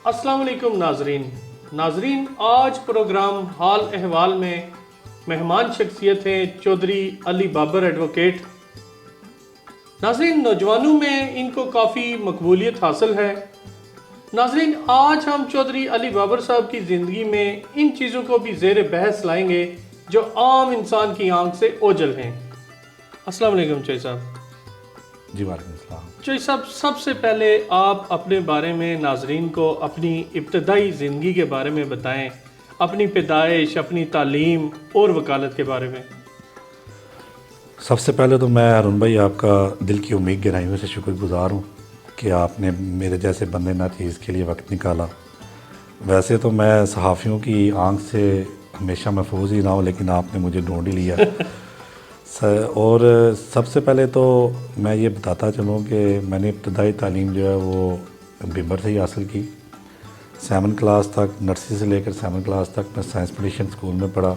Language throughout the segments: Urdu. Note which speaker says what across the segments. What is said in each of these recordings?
Speaker 1: السلام علیکم ناظرین آج پروگرام حال احوال میں مہمان شخصیت ہیں چودھری علی بابر ایڈوکیٹ۔ ناظرین نوجوانوں میں ان کو کافی مقبولیت حاصل ہے۔ ناظرین آج ہم چودھری علی بابر صاحب کی زندگی میں ان چیزوں کو بھی زیر بحث لائیں گے جو عام انسان کی آنکھ سے اوجھل ہیں۔ السلام علیکم چوئی صاحب۔
Speaker 2: جی وعلیکم السلام۔
Speaker 1: چوئی صاحب سب سے پہلے آپ اپنے بارے میں ناظرین کو اپنی ابتدائی زندگی کے بارے میں بتائیں، اپنی پیدائش، اپنی تعلیم اور وکالت کے بارے میں۔
Speaker 2: سب سے پہلے تو میں ارون بھائی آپ کا دل کی امید گہرائیوں سے شکر گزار ہوں کہ آپ نے میرے جیسے بندے ناچیز کے لیے وقت نکالا۔ ویسے تو میں صحافیوں کی آنکھ سے ہمیشہ محفوظ ہی رہا ہوں، لیکن آپ نے مجھے ڈھونڈ ہی لیا۔ اور سب سے پہلے تو میں یہ بتاتا چلوں کہ میں نے ابتدائی تعلیم جو ہے وہ بمبر سے ہی حاصل کی۔ 7 کلاس تک، نرسری سے لے کر 7 کلاس تک میں سائنس پوزیشن اسکول میں پڑھا۔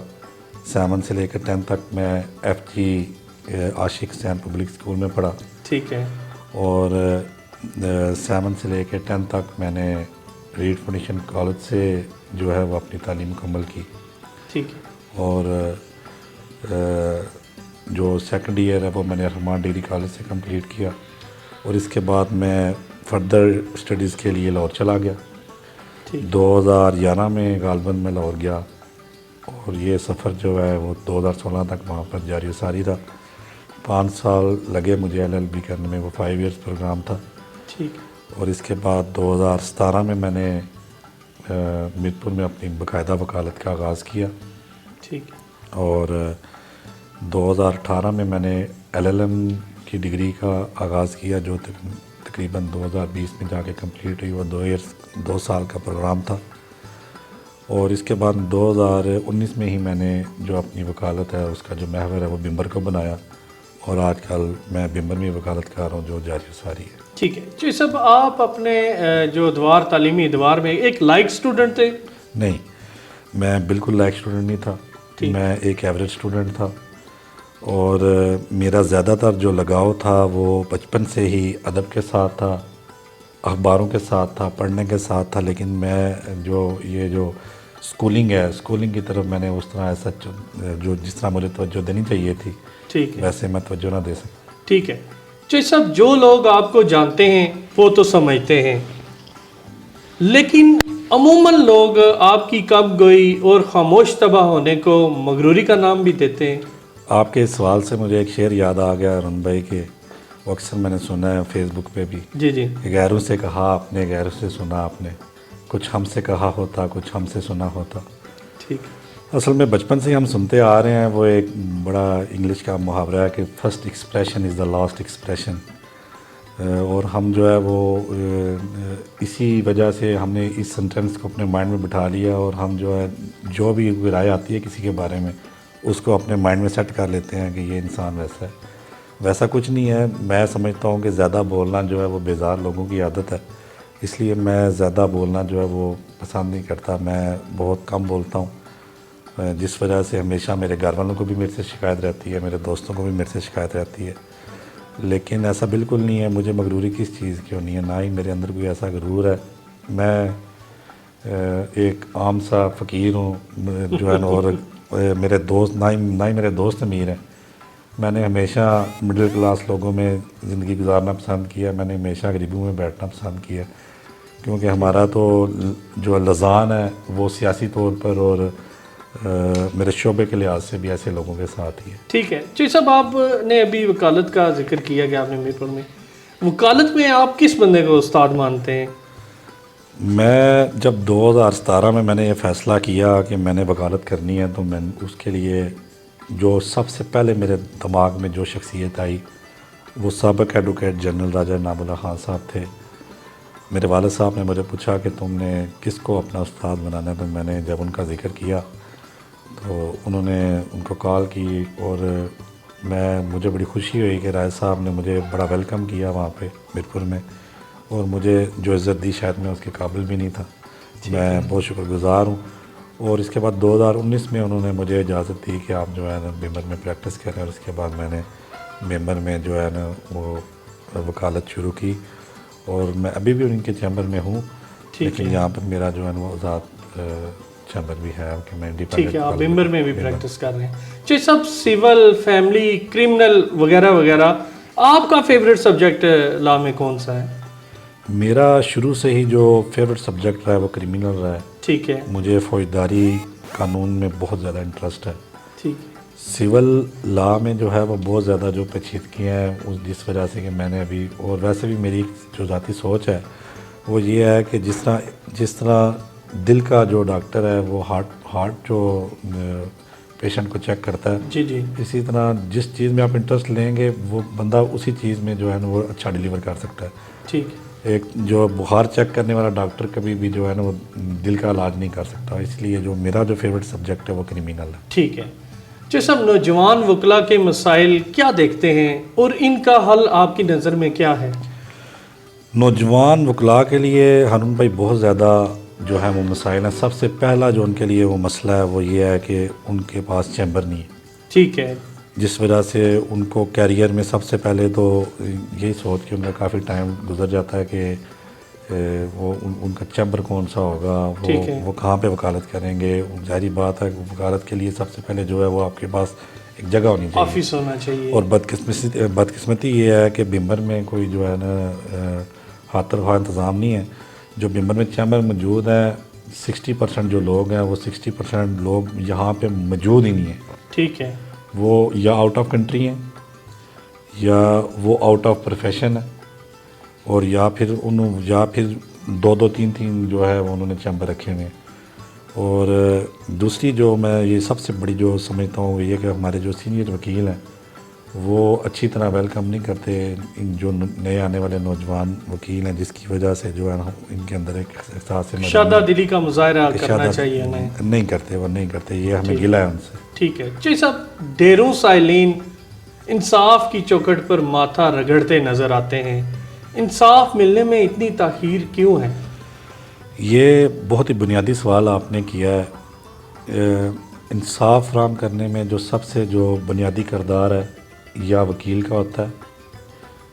Speaker 2: 7 سے لے کر 10 تک میں ایف جی عاشق حسین پبلک اسکول میں پڑھا۔
Speaker 1: ٹھیک ہے۔
Speaker 2: اور 7 سے لے کے 10 تک میں نے ریڈ فاؤنڈیشن کالج سے جو ہے وہ اپنی تعلیم مکمل کی۔
Speaker 1: ٹھیک ہے۔
Speaker 2: اور جو سیکنڈ ایئر ہے وہ میں نے رحمان ڈگری کالج سے کمپلیٹ کیا، اور اس کے بعد میں فردر اسٹڈیز کے لیے لاہور چلا گیا۔ 2011 میں غالباً میں لاہور گیا، اور یہ سفر جو ہے وہ 2016 تک وہاں پر جاری و ساری رہا۔ 5 سال لگے مجھے LLB کرنے میں، وہ 5 ایئرس پروگرام تھا۔
Speaker 1: ٹھیک۔
Speaker 2: اور اس کے بعد 2017 میں نے میرپور میں اپنی باقاعدہ وکالت کا آغاز کیا۔
Speaker 1: ٹھیک۔
Speaker 2: اور 2018 میں نے LLM کی ڈگری کا آغاز کیا، جو تقریباً 2020 میں جا کے کمپلیٹ ہوئی۔ وہ 2 سال کا پروگرام تھا۔ اور اس کے بعد 2019 میں ہی میں نے جو اپنی وکالت ہے اس کا جو محور ہے وہ بمبر کو بنایا، اور آج کل میں بمبر میں وکالت کر رہا ہوں جو جاری و ساری ہے۔
Speaker 1: ٹھیک ہے چوئی صاحب، آپ اپنے جو تعلیمی ادوار میں ایک لائق اسٹوڈنٹ تھے؟
Speaker 2: نہیں، میں بالکل لائق اسٹوڈنٹ نہیں تھا۔ میں ایک ایوریج اسٹوڈنٹ تھا، اور میرا زیادہ تر جو لگاؤ تھا وہ بچپن سے ہی ادب کے ساتھ تھا، اخباروں کے ساتھ تھا، پڑھنے کے ساتھ تھا۔ لیکن میں جو اسکولنگ ہے، اسکولنگ کی طرف میں نے اس طرح ایسا جو جس طرح مجھے توجہ دینی چاہیے تھی
Speaker 1: ٹھیک ہے
Speaker 2: ویسے میں توجہ نہ دے سکتا۔
Speaker 1: ٹھیک ہے چوئی صاحب، جو لوگ آپ کو جانتے ہیں وہ تو سمجھتے ہیں، لیکن عموماً لوگ آپ کی کم گوئی اور خاموش تباہ ہونے کو مغروری کا نام بھی دیتے ہیں۔
Speaker 2: آپ کے اس سوال سے مجھے ایک شعر یاد آ گیا ارون بھائی کے، وہ اکثر میں نے سنا ہے فیس بک پہ بھی۔
Speaker 1: جی۔
Speaker 2: غیروں سے کہا آپ نے، غیروں سے سنا آپ نے، کچھ ہم سے کہا ہوتا، کچھ ہم سے سنا ہوتا۔
Speaker 1: ٹھیک۔
Speaker 2: اصل میں بچپن سے ہم سنتے آ رہے ہیں، وہ ایک بڑا انگلش کا محاورہ ہے کہ first expression is the last expression. اور ہم جو ہے وہ اسی وجہ سے ہم نے اس سینٹینس کو اپنے مائنڈ میں بٹھا لیا، اور ہم جو ہے جو بھی رائے آتی ہے کسی کے بارے میں اس کو اپنے مائنڈ میں سیٹ کر لیتے ہیں کہ یہ انسان ویسا ہے۔ ویسا کچھ نہیں ہے۔ میں سمجھتا ہوں کہ زیادہ بولنا جو ہے وہ بیزار لوگوں کی عادت ہے، اس لیے میں زیادہ بولنا جو ہے وہ پسند نہیں کرتا۔ میں بہت کم بولتا ہوں، جس وجہ سے ہمیشہ میرے گھر والوں کو بھی میرے سے شکایت رہتی ہے، میرے دوستوں کو بھی میرے سے شکایت رہتی ہے۔ لیکن ایسا بالکل نہیں ہے، مجھے مغروری کس چیز کی ہونی ہے، نہ ہی میرے اندر کوئی ایسا غرور ہے۔ میں ایک عام سا فقیر ہوں جو ہے نا، اور میرے دوست نہ ہی میرے دوست امیر ہیں۔ میں نے ہمیشہ مڈل کلاس لوگوں میں زندگی گزارنا پسند کیا، میں نے ہمیشہ غریبوں میں بیٹھنا پسند کیا، کیونکہ ہمارا تو جو لذان ہے وہ سیاسی طور پر اور میرے شعبے کے لحاظ سے بھی ایسے لوگوں کے ساتھ ہی ہے۔
Speaker 1: ٹھیک ہے چوئی صاحب، آپ نے ابھی وکالت کا ذکر کیا کہ آپ نے میرپور میں وکالت میں آپ کس بندے کو استاد مانتے ہیں؟
Speaker 2: میں جب 2017 میں نے یہ فیصلہ کیا کہ میں نے وکالت کرنی ہے، تو میں اس کے لیے جو سب سے پہلے میرے دماغ میں جو شخصیت آئی وہ سابق ایڈوکیٹ جنرل راجہ انعام اللہ خان صاحب تھے۔ میرے والد صاحب نے مجھے پوچھا کہ تم نے کس کو اپنا استاد بنانا ہے، تو میں نے جب ان کا ذکر کیا تو انہوں نے ان کو کال کی، اور مجھے بڑی خوشی ہوئی کہ رائے صاحب نے مجھے بڑا ویلکم کیا وہاں پہ میرپور میں، اور مجھے جو عزت دی شاید میں اس کے قابل بھی نہیں تھا۔ میں بہت شکر گزار ہوں۔ اور اس کے بعد 2019 میں انہوں نے مجھے اجازت دی کہ آپ جو ہے نا بمبر میں پریکٹس کریں، اور اس کے بعد میں نے بمبر میں جو ہے نا وہ وکالت شروع کی، اور میں ابھی بھی ان کے چیمبر میں ہوں۔ لیکن یہاں پر میرا جو ہے وہ آزاد چیمبر بھی ہے کہ میں
Speaker 1: ٹھیک ہے، آپ ممبر میں بھی پریکٹس کر رہے ہیں. جی سب سول، فیملی، کرمنل وغیرہ وغیرہ، آپ کا فیوریٹ سبجیکٹ لا میں کون سا ہے؟
Speaker 2: میرا شروع سے ہی جو فیوریٹ سبجیکٹ رہا ہے وہ کرمنل رہا ہے.
Speaker 1: ٹھیک ہے.
Speaker 2: مجھے فوجداری قانون میں بہت زیادہ انٹرسٹ ہے.
Speaker 1: ٹھیک.
Speaker 2: سول لا میں جو ہے وہ بہت زیادہ جو پیچیدگیاں ہیں جس وجہ سے کہ میں نے ابھی، اور ویسے بھی میری جو ذاتی سوچ ہے وہ یہ ہے کہ جس طرح دل کا جو ڈاکٹر ہے وہ ہارٹ جو پیشنٹ کو چیک کرتا ہے،
Speaker 1: جی جی،
Speaker 2: اسی طرح جس چیز میں آپ انٹرسٹ لیں گے وہ بندہ اسی چیز میں جو ہے نا وہ اچھا ڈیلیور کر سکتا ہے.
Speaker 1: ٹھیک.
Speaker 2: ایک جو بخار چیک کرنے والا ڈاکٹر کبھی بھی جو ہے نا وہ دل کا علاج نہیں کر سکتا، اس لیے جو میرا جو فیوریٹ سبجیکٹ ہے وہ کرمنل ہے.
Speaker 1: ٹھیک ہے. جو سب نوجوان وکلا کے مسائل کیا دیکھتے ہیں اور ان کا حل آپ کی نظر میں کیا ہے؟
Speaker 2: نوجوان وکلاء کے لیے ہارون بھائی بہت زیادہ جو ہے وہ مسائل ہیں. سب سے پہلا جو ان کے لیے وہ مسئلہ ہے وہ یہ ہے کہ ان کے پاس چیمبر نہیں ہے.
Speaker 1: ٹھیک ہے.
Speaker 2: جس وجہ سے ان کو کیریئر میں سب سے پہلے تو یہی سوچ کے ان کا کافی ٹائم گزر جاتا ہے کہ وہ ان کا چیمبر کون سا ہوگا، وہ کہاں پہ وکالت کریں گے. ظاہری بات ہے وکالت کے لیے سب سے پہلے جو ہے وہ آپ کے پاس ایک جگہ ہونی چاہیے،
Speaker 1: آفس ہونا چاہیے. اور
Speaker 2: بدقسمتی یہ ہے کہ بمبر میں کوئی جو ہے نا ہاتھ رفع انتظام نہیں ہے. جو بمبر میں چیمبر موجود ہیں 60% جو لوگ ہیں وہ 60% لوگ یہاں پہ موجود ہی نہیں ہیں.
Speaker 1: ٹھیک ہے.
Speaker 2: وہ یا آؤٹ آف کنٹری ہیں یا وہ آؤٹ آف پروفیشن ہے، اور یا پھر دو تین جو ہے وہ انہوں نے چیمبر رکھے ہوئے ہیں. اور دوسری جو میں یہ سب سے بڑی جو سمجھتا ہوں وہ یہ کہ ہمارے جو سینئر وکیل ہیں وہ اچھی طرح ویلکم نہیں کرتے ان جو نئے آنے والے نوجوان وکیل ہیں، جس کی وجہ سے جو ہے ان کے اندر ایک احساس
Speaker 1: شادہ دلی کا مظاہرہ کرنا چاہیے.
Speaker 2: نہیں کرتے یہ ہمیں گلہ ہے ان سے.
Speaker 1: ٹھیک ہے. جی صاحب، ڈھیروں سائلین انصاف کی چوکھٹ پر ماتھا رگڑتے نظر آتے ہیں، انصاف ملنے میں اتنی تاخیر کیوں ہے؟
Speaker 2: یہ بہت ہی بنیادی سوال آپ نے کیا ہے. انصاف فراہم کرنے میں جو سب سے جو بنیادی کردار ہے یا وکیل کا ہوتا ہے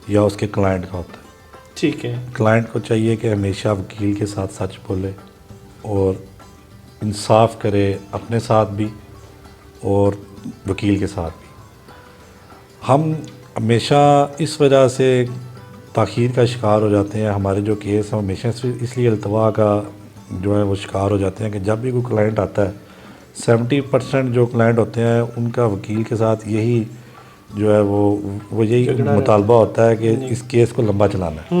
Speaker 2: یا اس کے کلائنٹ کا ہوتا ہے.
Speaker 1: ٹھیک ہے.
Speaker 2: کلائنٹ کو چاہیے کہ ہمیشہ وکیل کے ساتھ سچ بولے اور انصاف کرے اپنے ساتھ بھی اور وکیل کے ساتھ بھی. ہم ہمیشہ اس وجہ سے تاخیر کا شکار ہو جاتے ہیں، ہمارے جو کیس ہیں ہمیشہ اس لیے التوا کا جو ہے وہ شکار ہو جاتے ہیں کہ جب بھی کوئی کلائنٹ آتا ہے 70% جو کلائنٹ ہوتے ہیں ان کا وکیل کے ساتھ یہی جو ہے وہ یہی مطالبہ ہوتا ہے کہ اس کیس کو لمبا چلانا ہے.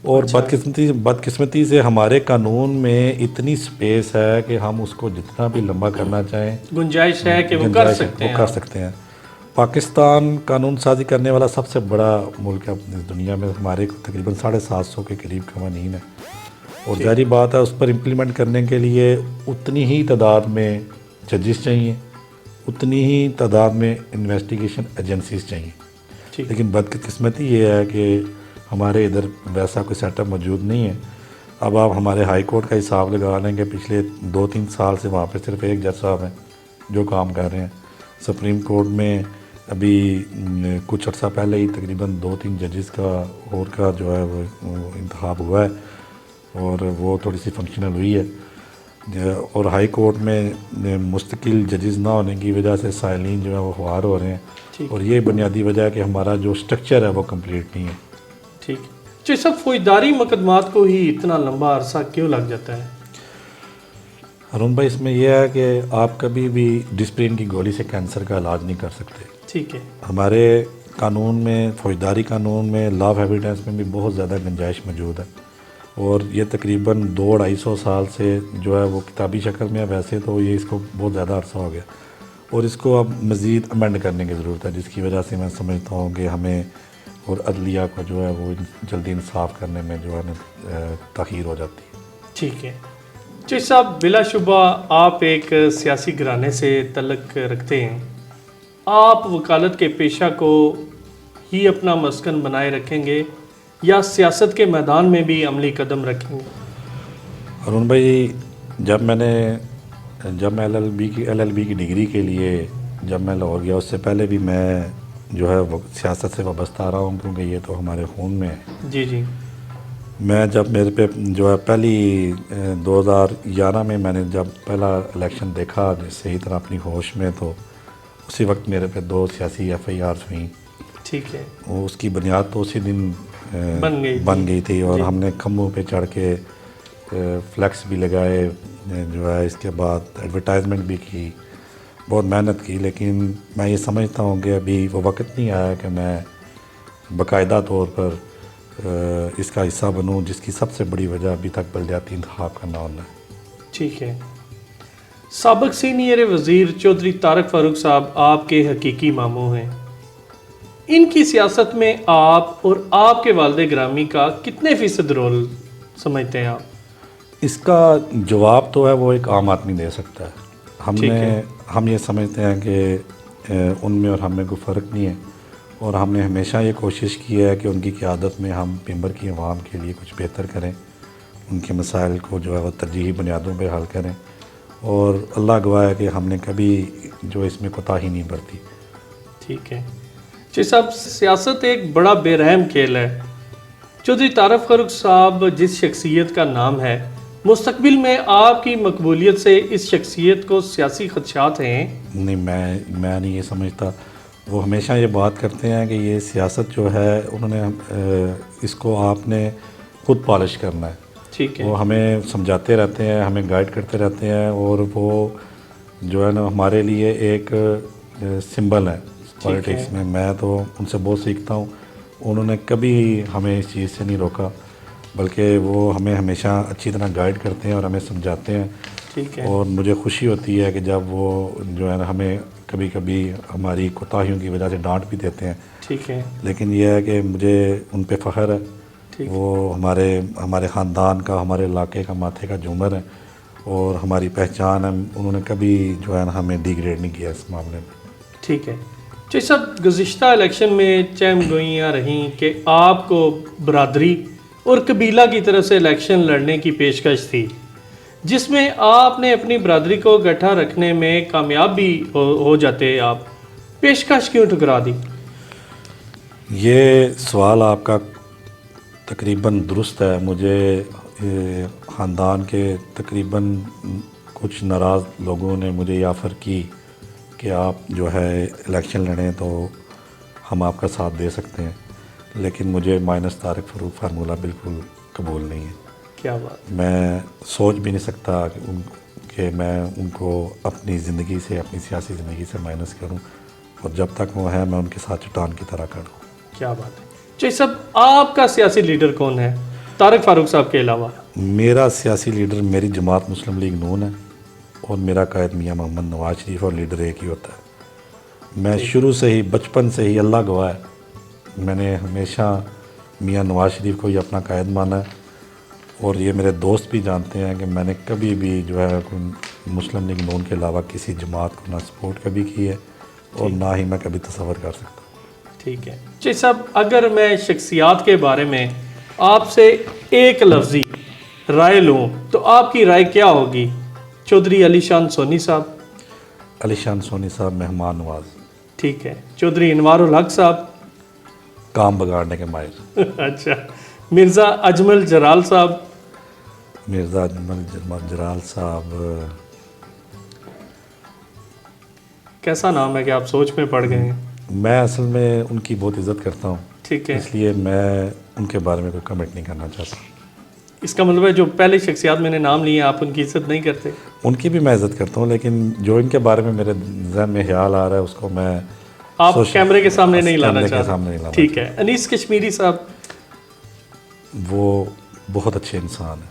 Speaker 2: اور بدقسمتی سے ہمارے قانون میں اتنی سپیس ہے کہ ہم اس کو جتنا بھی لمبا کرنا چاہیں
Speaker 1: گنجائش ہے کہ وہ کر
Speaker 2: سکتے ہیں. پاکستان قانون سازی کرنے والا سب سے بڑا ملک ہے اس دنیا میں. ہمارے تقریباً 750 کے قریب قوانین ہیں، اور ظاہری بات ہے اس پر امپلیمنٹ کرنے کے لیے اتنی ہی تعداد میں ججز چاہیے، اتنی ہی تعداد میں انویسٹیگیشن ایجنسیز چاہیے. لیکن بدقسمتی یہ ہے کہ ہمارے ادھر ویسا کوئی سیٹ اپ موجود نہیں ہے. اب آپ ہمارے ہائی کورٹ کا حساب لگا لیں گے، پچھلے 2-3 سال سے وہاں پہ صرف ایک جج صاحب ہیں جو کام کر رہے ہیں. سپریم کورٹ میں ابھی کچھ عرصہ پہلے ہی تقریباً 2-3 ججز کا اور کا جو ہے وہ انتخاب ہوا ہے اور وہ تھوڑی سی فنکشنل ہوئی ہے. اور ہائی کورٹ میں مستقل ججز نہ ہونے کی وجہ سے سائلین جو ہے وہ خوار ہو رہے ہیں، اور یہ بنیادی وجہ ہے کہ ہمارا جو سٹرکچر ہے وہ کمپلیٹ نہیں ہے.
Speaker 1: ٹھیک. جو سب فوجداری مقدمات کو ہی اتنا لمبا عرصہ کیوں لگ جاتا ہے؟
Speaker 2: ہارون بھائی اس میں یہ ہے کہ آپ کبھی بھی ڈسپرین کی گولی سے کینسر کا علاج نہیں کر سکتے.
Speaker 1: ٹھیک ہے.
Speaker 2: ہمارے قانون میں، فوجداری قانون میں، لا آف ایویڈنس میں بھی بہت زیادہ گنجائش موجود ہے، اور یہ تقریباً 200-250 سال سے جو ہے وہ کتابی شکل میں ہے. ویسے تو یہ اس کو بہت زیادہ عرصہ ہو گیا اور اس کو اب مزید امینڈ کرنے کی ضرورت ہے، جس کی وجہ سے میں سمجھتا ہوں کہ ہمیں اور عدلیہ کو جو ہے وہ جلدی انصاف کرنے میں جو ہے نا تاخیر ہو جاتی ہے.
Speaker 1: ٹھیک ہے. جی صاحب، بلا شبہ آپ ایک سیاسی گھرانے سے تعلق رکھتے ہیں. آپ وکالت کے پیشہ کو ہی اپنا مسکن بنائے رکھیں گے یا سیاست کے میدان میں بھی عملی قدم رکھیں گے؟
Speaker 2: ہارون بھائی، جب میں ایل ایل بی کی ڈگری کے لیے جب میں لاہور گیا، اس سے پہلے بھی میں جو ہے وہ سیاست سے وابستہ رہا ہوں، کیونکہ یہ تو ہمارے خون میں ہے.
Speaker 1: جی جی.
Speaker 2: میں جب میرے پہ جو ہے پہلی 2011 میں نے جب پہلا الیکشن دیکھا صحیح طرح اپنی ہوش میں، تو اسی وقت میرے پہ 2 سیاسی FIRs ہوئیں.
Speaker 1: ٹھیک ہے.
Speaker 2: اس کی بنیاد تو اسی دن
Speaker 1: بن گئی
Speaker 2: تھی اور ہم نے کھمبوں پہ چڑھ کے فلیکس بھی لگائے، جو ہے اس کے بعد ایڈورٹائزمنٹ بھی کی، بہت محنت کی. لیکن میں یہ سمجھتا ہوں کہ ابھی وہ وقت نہیں آیا کہ میں باقاعدہ طور پر اس کا حصہ بنوں، جس کی سب سے بڑی وجہ ابھی تک بلدیاتی انتخاب کا نہ ہونا ہے.
Speaker 1: ٹھیک ہے. سابق سینئر وزیر چودھری طارق فاروق صاحب آپ کے حقیقی ماموں ہیں. ان کی سیاست میں آپ اور آپ کے والد گرامی کا کتنے فیصد رول سمجھتے ہیں آپ؟
Speaker 2: اس کا جواب تو ہے وہ ایک عام آدمی دے سکتا ہے. ہم یہ سمجھتے ہیں کہ ان میں اور ہم میں کوئی فرق نہیں ہے، اور ہم نے ہمیشہ یہ کوشش کی ہے کہ ان کی قیادت میں ہم پیمبر کی عوام کے لیے کچھ بہتر کریں، ان کے مسائل کو جو ہے وہ ترجیحی بنیادوں پہ حل کریں، اور اللہ گواہ ہے کہ ہم نے کبھی جو اس میں کوتاہی نہیں برتی.
Speaker 1: ٹھیک ہے. جی صاحب، سیاست ایک بڑا بے رحم کھیل ہے. چودھری طارق فاروق صاحب جس شخصیت کا نام ہے، مستقبل میں آپ کی مقبولیت سے اس شخصیت کو سیاسی خدشات ہیں؟
Speaker 2: نہیں، میں نہیں یہ سمجھتا. وہ ہمیشہ یہ بات کرتے ہیں کہ یہ سیاست جو ہے انہوں نے اس کو آپ نے خود پالش کرنا ہے.
Speaker 1: ٹھیک ہے.
Speaker 2: وہ ہمیں سمجھاتے رہتے ہیں، ہمیں گائیڈ کرتے رہتے ہیں، اور وہ جو ہے نا ہمارے لیے ایک سمبل ہے پالیٹکس میں. میں تو ان سے بہت سیکھتا ہوں. انہوں نے کبھی ہمیں اس چیز سے نہیں روکا، بلکہ وہ ہمیں ہمیشہ اچھی طرح گائیڈ کرتے ہیں اور ہمیں سمجھاتے ہیں.
Speaker 1: ٹھیک ہے.
Speaker 2: اور مجھے خوشی ہوتی ہے کہ جب وہ جو ہے نا ہمیں کبھی کبھی ہماری کوتاہیوں کی وجہ سے ڈانٹ بھی دیتے ہیں.
Speaker 1: ٹھیک ہے.
Speaker 2: لیکن یہ ہے کہ مجھے ان پہ فخر ہے. وہ ہمارے خاندان کا، ہمارے علاقے کا ماتھے کا جھومر ہے، اور ہماری پہچان ہے. انہوں نے کبھی جو ہے نا ہمیں ڈیگریڈ نہیں کیا اس معاملے میں.
Speaker 1: ٹھیک ہے. جی صاحب، گزشتہ الیکشن میں چہم گوئیاں رہیں کہ آپ کو برادری اور قبیلہ کی طرف سے الیکشن لڑنے کی پیشکش تھی، جس میں آپ نے اپنی برادری کو اکٹھا رکھنے میں کامیاب بھی ہو جاتے. آپ پیشکش کیوں ٹھکرا دی؟
Speaker 2: یہ سوال آپ کا تقریباً درست ہے. مجھے خاندان کے تقریباً کچھ ناراض لوگوں نے مجھے یہ آفر کی کہ آپ جو ہے الیکشن لڑیں تو ہم آپ کا ساتھ دے سکتے ہیں، لیکن مجھے مائنس طارق فاروق فارمولہ بالکل قبول نہیں ہے.
Speaker 1: کیا بات!
Speaker 2: میں سوچ بھی نہیں سکتا کہ میں ان کو اپنی زندگی سے، اپنی سیاسی زندگی سے مائنس کروں، اور جب تک وہ ہے میں ان کے ساتھ چٹان کی طرح کھڑا ہوں.
Speaker 1: کیا بات ہے. جی صاحب، آپ کا سیاسی لیڈر کون ہے طارق فاروق صاحب کے علاوہ؟
Speaker 2: میرا سیاسی لیڈر میری جماعت مسلم لیگ نون ہے، اور میرا قائد میاں محمد نواز شریف، اور لیڈر ایک ہی ہوتا ہے. میں شروع سے ہی، بچپن سے ہی، اللہ گواہ ہے، میں نے ہمیشہ میاں نواز شریف کو ہی اپنا قائد مانا ہے. اور یہ میرے دوست بھی جانتے ہیں کہ میں نے کبھی بھی جو ہے مسلم لیگ نون کے علاوہ کسی جماعت کو نہ سپورٹ کبھی کی ہے، اور نہ ہی میں کبھی تصور کر سکتا ہوں.
Speaker 1: ٹھیک ہے. جی صاحب، اگر میں شخصیات کے بارے میں آپ سے ایک لفظی رائے لوں تو آپ کی رائے کیا ہوگی؟ چودھری علی شان سونی صاحب.
Speaker 2: علی شان سونی صاحب مہمان نواز.
Speaker 1: ٹھیک ہے. چودھری انوار الحق صاحب.
Speaker 2: کام بگاڑنے کے ماہر.
Speaker 1: اچھا. مرزا اجمل جرال صاحب.
Speaker 2: مرزا اجمل جرال صاحب
Speaker 1: کیسا نام ہے کہ آپ سوچ میں پڑ گئے ہیں؟
Speaker 2: میں اصل میں ان کی بہت عزت کرتا ہوں.
Speaker 1: ٹھیک ہے.
Speaker 2: اس لیے میں ان کے بارے میں کوئی کمنٹ نہیں کرنا چاہتا.
Speaker 1: اس کا مطلب ہے جو پہلے شخصیات میں نے نام لیے آپ ان کی عزت نہیں کرتے؟
Speaker 2: ان کی بھی میں عزت کرتا ہوں، لیکن جو ان کے بارے میں میرے ذہن میں خیال آ رہا ہے اس کو میں
Speaker 1: آپ کیمرے کے سامنے نہیں لانا چاہتے. ٹھیک ہے. انیس کشمیری صاحب.
Speaker 2: وہ بہت اچھے انسان ہیں.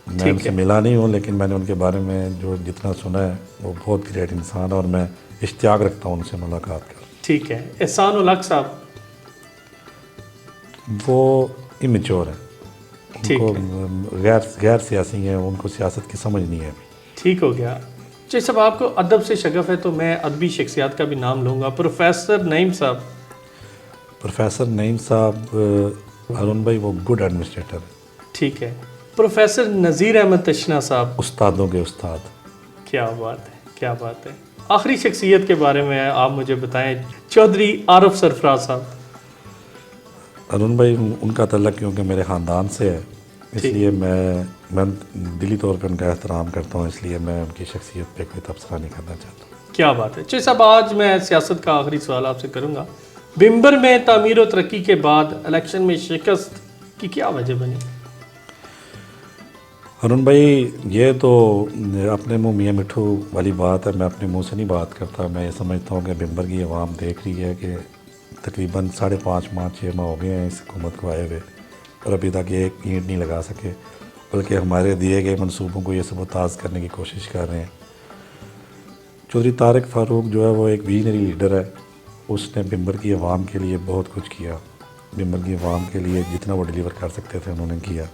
Speaker 2: میں ان سے ملا نہیں ہوں، لیکن میں نے ان کے بارے میں جو جتنا سنا ہے وہ بہت گریٹ انسان ہے، اور میں اشتیاق رکھتا ہوں ان سے ملاقات کر.
Speaker 1: ٹھیک ہے. احسان الحق صاحب.
Speaker 2: وہ امیچور ہیں، ان کو غیر سیاسی ہیں، ان کو سیاست کی سمجھ نہیں ہے ابھی.
Speaker 1: ٹھیک ہو گیا. جی صاحب، آپ کو ادب سے شغف ہے تو میں ادبی شخصیات کا بھی نام لوں گا. پروفیسر نعیم صاحب.
Speaker 2: پروفیسر نعیم صاحب ارون بھائی وہ گڈ ایڈمنسٹریٹر ہیں.
Speaker 1: ٹھیک ہے. پروفیسر نذیر احمد تشنا صاحب.
Speaker 2: استادوں کے استاد.
Speaker 1: کیا بات ہے، کیا بات ہے. آخری شخصیت کے بارے میں آپ مجھے بتائیں. چودھری عارف سرفراز صاحب.
Speaker 2: ارون بھائی ان کا تعلق کیونکہ میرے خاندان سے ہے، اس لیے میں دلی طور پہ ان کا احترام کرتا ہوں، اس لیے میں ان کی شخصیت پہ کوئی تبصرہ نہیں کرنا چاہتا ہوں۔
Speaker 1: کیا بات ہے چودھری صاحب، آج میں سیاست کا آخری سوال آپ سے کروں گا۔ بمبر میں تعمیر و ترقی کے بعد الیکشن میں شکست کی کیا وجہ بنی؟
Speaker 2: ارون بھائی، یہ تو اپنے منہ میاں مٹھو والی بات ہے، میں اپنے منہ سے نہیں بات کرتا۔ میں یہ سمجھتا ہوں کہ بمبر کی عوام دیکھ رہی ہے کہ تقریباً 5.5 ماہ 6 ماہ ہو گئے ہیں اس حکومت کو آئے ہوئے، اور ابھی تک یہ ایک اینٹ نہیں لگا سکے، بلکہ ہمارے دیے گئے منصوبوں کو یہ سبوتاژ کرنے کی کوشش کر رہے ہیں۔ چودھری طارق فاروق جو ہے وہ ایک ویژنری لیڈر ہے، اس نے بمبر کی عوام کے لیے بہت کچھ کیا، بمبر کی عوام کے لیے جتنا وہ ڈیلیور کر سکتے تھے انہوں نے کیا۔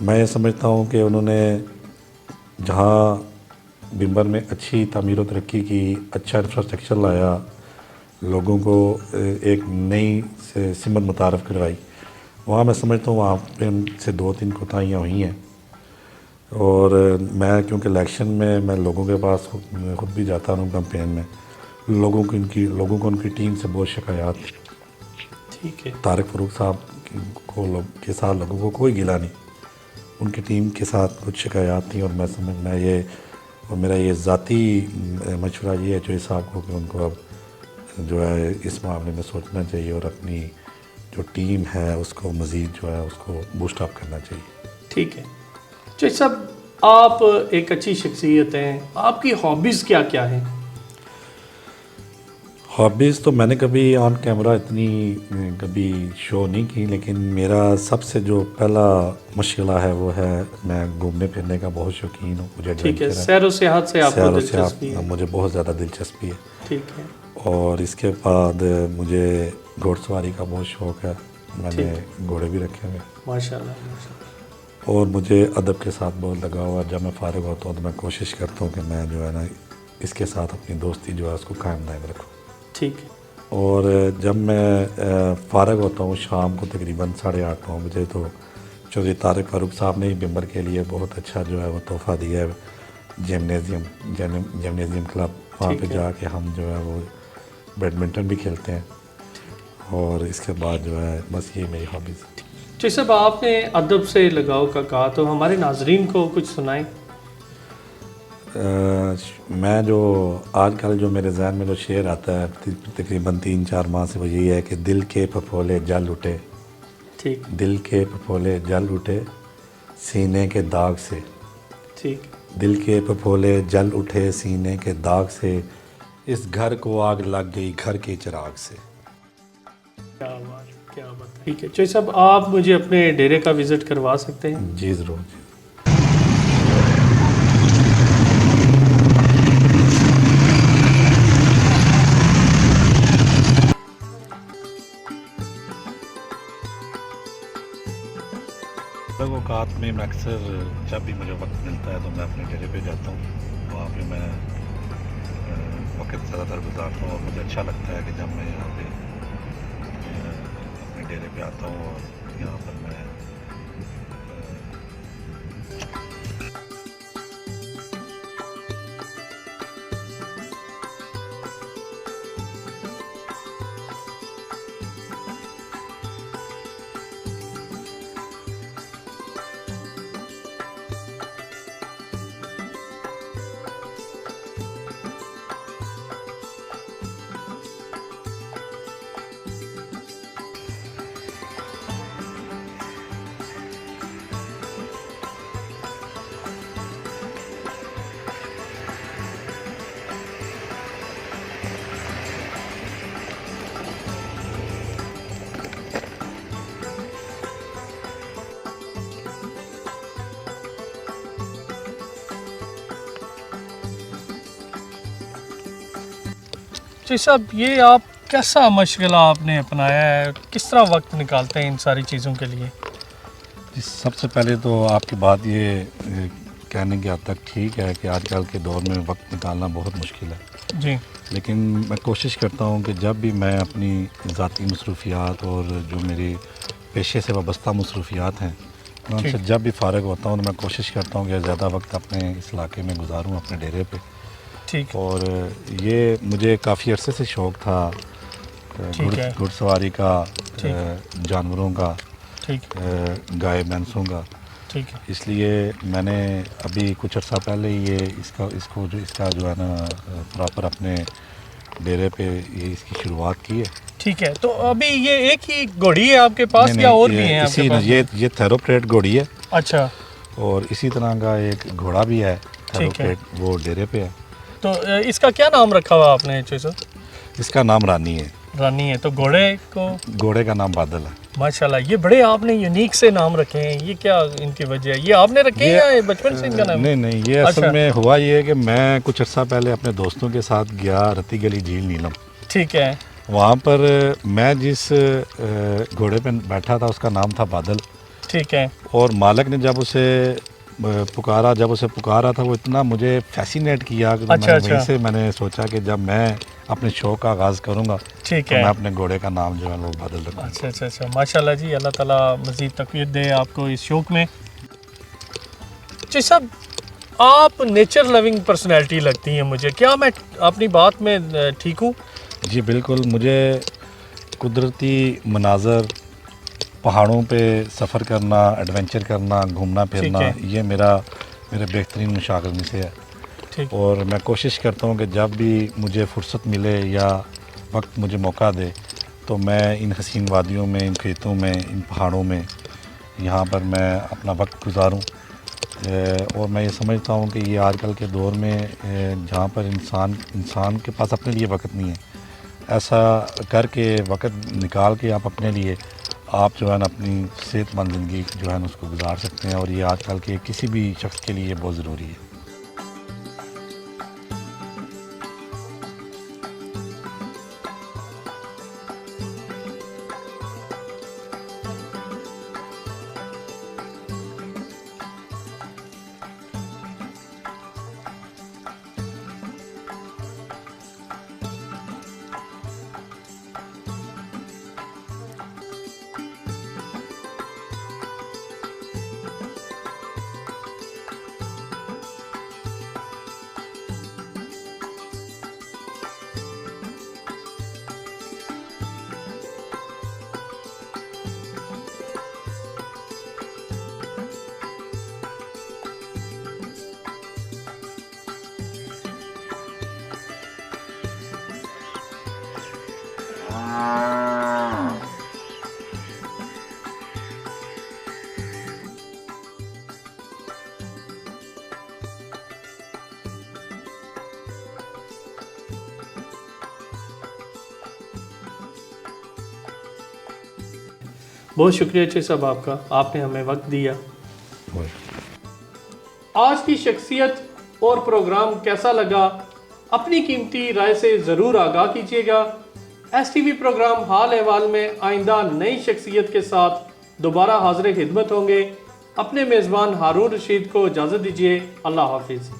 Speaker 2: میں یہ سمجھتا ہوں کہ انہوں نے جہاں بمبر میں اچھی تعمیر و ترقی کی، اچھا انفراسٹرکچر لایا، لوگوں کو ایک نئی سمت متعارف کروائی، وہاں میں سمجھتا ہوں وہاں پہ ان سے 2-3 کوتاہیاں ہوئی ہیں۔ اور میں کیونکہ الیکشن میں لوگوں کے پاس خود بھی جاتا ہوں کمپین میں، لوگوں کو ان کی ٹیم سے بہت شکایات تھی۔
Speaker 1: ٹھیک ہے،
Speaker 2: طارق فاروق صاحب کے ساتھ لوگوں کو کوئی گلہ نہیں، ان کی ٹیم کے ساتھ کچھ شکایات تھیں، اور میرا یہ ذاتی مشورہ یہ ہے چودھری صاحب کو کہ ان کو اب جو ہے اس معاملے میں سوچنا چاہیے اور اپنی جو ٹیم ہے اس کو مزید جو ہے اس کو بوسٹ اپ کرنا چاہیے۔
Speaker 1: ٹھیک ہے چودھری صاحب، آپ ایک اچھی شخصیت ہیں، آپ کی ہابیز کیا کیا ہیں؟
Speaker 2: ہابیز تو میں نے کبھی آن کیمرہ اتنی کبھی شو نہیں کی، لیکن میرا سب سے جو پہلا مشغلہ ہے وہ ہے میں گھومنے پھرنے کا بہت شوقین ہوں، مجھے
Speaker 1: ٹھیک ہے،
Speaker 2: ایڈونچر ہے،
Speaker 1: سیر و سیاحت سے آپ کو
Speaker 2: سیر و
Speaker 1: دلچسپی
Speaker 2: سیاحت
Speaker 1: ہے؟
Speaker 2: مجھے بہت زیادہ دلچسپی ہے۔
Speaker 1: ٹھیک ہے،
Speaker 2: اور اس کے بعد مجھے گھوڑ سواری کا بہت شوق ہے، میں نے گھوڑے بھی رکھے ہوئے،
Speaker 1: ماشاء اللہ ماشاء اللہ۔
Speaker 2: اور مجھے ادب کے ساتھ بہت لگا ہوا ہے۔ جب میں فارغ ہوتا ہوں تو میں کوشش کرتا ہوں کہ میں جو ہے نا اس کے ساتھ اپنی دوستی جو ہے اس کو قائم دائم رکھوں۔
Speaker 1: ٹھیک ہے،
Speaker 2: اور جب میں فارغ ہوتا ہوں شام کو تقریباً 8:30-9 بجے، تو چودھری طارق فاروق صاحب نے بمبر کے لیے بہت اچھا جو ہے وہ تحفہ دیا ہے، جمنیزیم کلب، وہاں پہ جا کے ہم جو ہے وہ بیڈمنٹن بھی کھیلتے ہیں، اور اس کے بعد جو ہے بس یہ میری ہابیز ہے۔
Speaker 1: چودھری صاحب، آپ نے ادب سے لگاؤ کا کہا، تو ہمارے ناظرین کو کچھ سنائیں۔
Speaker 2: میں جو آج کل جو میرے ذہن میں جو شعر آتا ہے تقریباً 3-4 ماہ سے، وہ یہی ہے کہ دل کے پھپھولے جل اٹھے،
Speaker 1: ٹھیک
Speaker 2: دل کے پھپھولے جل اٹھے سینے کے داغ سے،
Speaker 1: ٹھیک،
Speaker 2: دل کے پھپھولے جل اٹھے سینے کے داغ سے، اس گھر کو آگ لگ گئی گھر کے چراغ سے۔
Speaker 1: کیا بات کیا بات۔ ٹھیک ہے چودھری صاحب، آپ مجھے اپنے ڈیرے کا وزٹ کروا سکتے ہیں؟
Speaker 2: جی ضرور جی۔ اوقات میں اکثر جب بھی مجھے وقت ملتا ہے تو میں اپنے ڈیرے پہ جاتا ہوں، وہاں پہ میں وقت زیادہ تر گزارتا ہوں، اور مجھے اچھا لگتا ہے کہ جب میں یہاں پہ اپنے ڈیرے پہ آتا ہوں اور یہاں پر میں
Speaker 1: چودھری صاحب، یہ آپ کیسا مشغلہ آپ نے اپنایا ہے، کس طرح وقت نکالتے ہیں ان ساری چیزوں کے لیے؟
Speaker 2: سب سے پہلے تو آپ کی بات یہ کہنے کی حد تک ٹھیک ہے کہ آج کل کے دور میں وقت نکالنا بہت مشکل ہے،
Speaker 1: جی،
Speaker 2: لیکن میں کوشش کرتا ہوں کہ جب بھی میں اپنی ذاتی مصروفیات اور جو میری پیشے سے وابستہ مصروفیات ہیں، میں ان سے جب بھی فارغ ہوتا ہوں تو میں کوشش کرتا ہوں کہ زیادہ وقت اپنے اس علاقے میں گزاروں، اپنے ڈیرے پہ۔
Speaker 1: ٹھیک،
Speaker 2: اور یہ مجھے کافی عرصے سے شوق تھا
Speaker 1: ٹھیک ہے،
Speaker 2: گھڑ سواری کا، جانوروں کا،
Speaker 1: ٹھیک
Speaker 2: گائے بھینسوں کا.
Speaker 1: ٹھیک ہے.
Speaker 2: اس لیے میں نے ابھی کچھ عرصہ پہلے یہ اس کا جو ہے نا پراپر اپنے ڈیرے پہ یہ اس کی شروعات کی ہے.
Speaker 1: ٹھیک ہے. تو ابھی یہ ایک ہی گھوڑی ہے آپ کے پاس یا اور بھی ہیں آپ کے پاس؟
Speaker 2: یہ تھیروپریٹ گھوڑی ہے.
Speaker 1: اچھا.
Speaker 2: اور اسی طرح کا ایک گھوڑا بھی ہے تھیروپریٹ, وہ ڈیرے پہ ہے.
Speaker 1: تو اس کا کیا نام رکھا ہوا آپ نے چوئی صاحب؟
Speaker 2: اس کا نام رانی ہے.
Speaker 1: رانی ہے. تو گھوڑے
Speaker 2: کا نام بادل ہے.
Speaker 1: ماشاءاللہ. یہ بڑے آپ نے یونیک سے نام رکھے ہیں, یہ کیا ان کی وجہ ہے؟ یہ آپ نے رکھے ہیں یا بچپن سے ان کا نام؟
Speaker 2: نہیں, یہ اصل میں ہوا یہ ہے کہ میں کچھ عرصہ پہلے اپنے دوستوں کے ساتھ گیا رتی گلی جھیل نیلم.
Speaker 1: ٹھیک ہے.
Speaker 2: وہاں پر میں جس گھوڑے پہ بیٹھا تھا اس کا نام تھا بادل.
Speaker 1: ٹھیک ہے. اور
Speaker 2: مالک نے جب اسے پکارا تھا وہ اتنا مجھے فیسینیٹ کیا کہ وہیں سے میں نے سوچا کہ جب میں اپنے شوق کا آغاز کروں گا تو میں اپنے گھوڑے کا نام جو ہے وہ بادل رکھوں گا.
Speaker 1: اچھا. ماشاءاللہ جی, اللہ تعالیٰ مزید تقویت دے آپ کو اس شوق میں. جی صاحب, آپ نیچر لونگ پرسنالٹی لگتی ہیں مجھے, کیا میں اپنی بات میں ٹھیک ہوں؟
Speaker 2: جی بالکل. مجھے قدرتی مناظر, پہاڑوں پہ سفر کرنا, ایڈونچر کرنا, گھومنا پھرنا, یہ میرے بہترین مشاغل میں سے ہے. اور میں کوشش کرتا ہوں کہ جب بھی مجھے فرصت ملے یا وقت مجھے موقع دے تو میں ان حسین وادیوں میں, ان کھیتوں میں, ان پہاڑوں میں, یہاں پر میں اپنا وقت گزاروں. اور میں یہ سمجھتا ہوں کہ یہ آج کل کے دور میں جہاں پر انسان کے پاس اپنے لیے وقت نہیں ہے, ایسا کر کے وقت نکال کے آپ اپنے لیے آپ جو ہے نا اپنی صحت مند زندگی جو ہے نا اس کو گزار سکتے ہیں. اور یہ آج کل کے کسی بھی شخص کے لیے بہت ضروری ہے.
Speaker 1: بہت شکریہ چوئی صاحب آپ کا, آپ نے ہمیں وقت دیا. آج کی شخصیت اور پروگرام کیسا لگا اپنی قیمتی رائے سے ضرور آگاہ کیجیے گا. ایس ٹی وی پروگرام حال احوال میں آئندہ نئی شخصیت کے ساتھ دوبارہ حاضر خدمت ہوں گے. اپنے میزبان ہارون رشید کو اجازت دیجیے. اللہ حافظ.